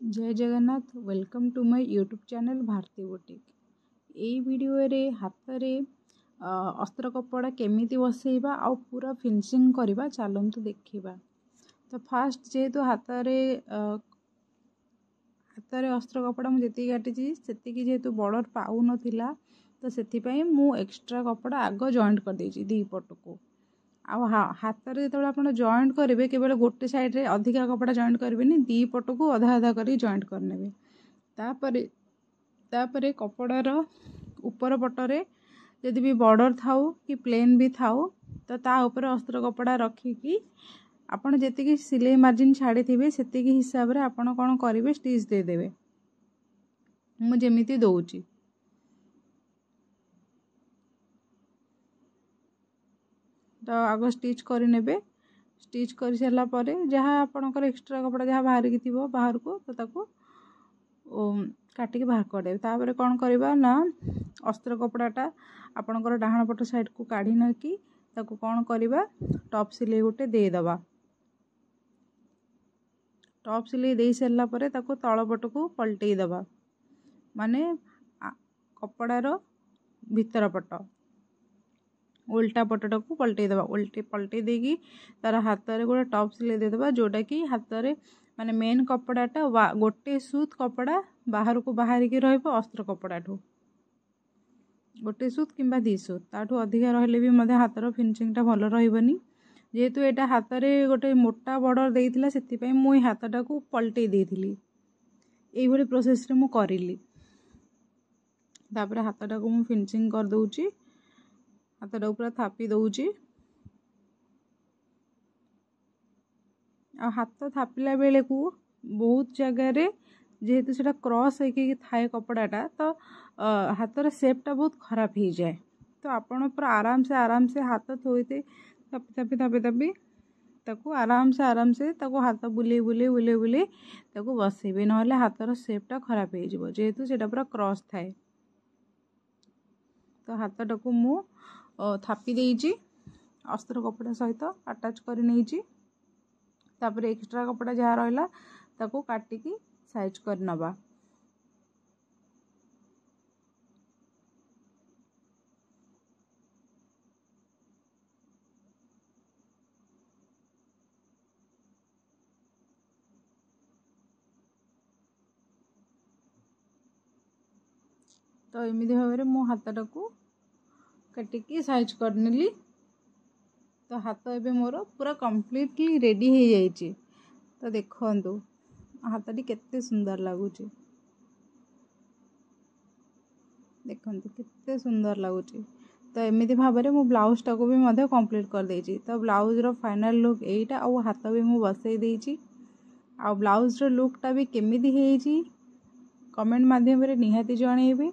जय Jagannath welcome to my YouTube channel Bharati boutique. यही video रे हाथ रे अस्त्र कपड़ा केमिति बसैबा आ पूरा फिनिशिंग करवा चलतु देखा। तो फास्ट जेहेतु हाथ रे अस्त्र कपड़ा मुझे काटी जेहेतु बॉर्डर पाऊ नथिला तो से मु एक्स्ट्रा कपड़ा आग जॉइंट कर देछि दी पट को। हाथ में जो आप जॉइंट करेंगे केवल गोटे साइड रे अधिका कपड़ा जॉइंट करेंगे दी पट को अधा अधा कर जॉइंट करने। तापर कपड़ार ऊपर पटरे यदि भी बॉर्डर थाउ कि प्लेन भी थाउ तो ता ऊपर अस्त्र कपड़ा रखिकी आपण जी सिलाई मार्जिन छाड़ी थे से हिसाब से आपड़ कौन करेंगे स्टिच देदेवे। मुझे दौची तो आग स्टिच करे स्टिच कर सारा पर जहाँ आपणकर एक्स्ट्रा कपड़ा जहाँ बाहर की बाहर को तो ताको काटिक बाहर कर तापर कौन करवा ना अस्त्र कपड़ाटा आपणकर डाहाण पट साइड को काढ़ी नकी ताको कौन करवा टॉप सिलाई गोटे देदबा। टॉप सिलाई दे सारा पर ताको तल पट को पलटई दबा माने कपड़ार भीतर पट उल्टा पटटा को पलटई दबा। पलटई देगी तार हाथ में गोटे टॉप सिलाई देदबा जोटा कि हाथ में माने मेन कपड़ाटा गोटे सूत कपड़ा बाहर को बाहर की रहिबो अस्त्र कपड़ा ठू गोटे सूत किंबा दी सूत ताठू अधिका रहले भी मधे हाथर फिनिशिंगटा भल रहिबनी। जेहेतु एटा हाथ में गोटे मोटा बॉर्डर देइथिला सेति मु हाथटा को पलटई देइथिली एई भली प्रोसेस रे मु करिली। तापर हाथटा को मु फिनिशिंग कर दउची हाथटा पूरा थापी दउची आ हाथ थापिला बेले को बहुत जगह रे जेहेतु सेटा क्रॉस होके थाए कपड़ाटा तो हाथर शेपटा बहुत खराब हो जाए। तो आपण पूरा आराम से हाथ थोइते थापी थापी थापी थापी ताको आराम से ताको हाथ बुले बुले बुले बुले ताको बसेबे नहले हाथर शेपटा खराब हो जिवो जेहेतु सेटा पूरा क्रॉस थाए। तो हाथटा को मु थापी देइची अस्त्र कपड़ा सहित अटैच कर नहीं। तापर एक्स्ट्रा कपड़ा जहाँ रहा ताको काटिकी साइज कर नबा। तो एमती भाव में मो हाथटा को काटिकी साइज करनेली। तो हाथ एबे मोर पूरा कंप्लीटली रेडी हो जाइए। तो देखंतु हाथटी केते सुंदर लगुच देखंतु केते सुंदर लगुच। तो एमती भाव में मो ब्लाउज टाको भी मध्य कंप्लीट कर देइछि। तो ब्लाउज रो फाइनल लुक एटा आ हाथ भी मु बसई देइछि आ ब्लाउज रो लुकटा भी केमिति हेइछि कमेंट माध्यम रे निहाती जणेबे।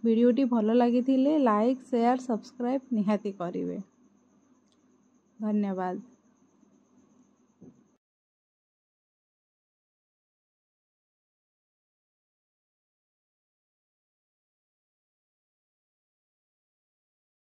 वीडियोटी भल लगी लाइक शेयर सब्सक्राइब निहाती करिवे। धन्यवाद।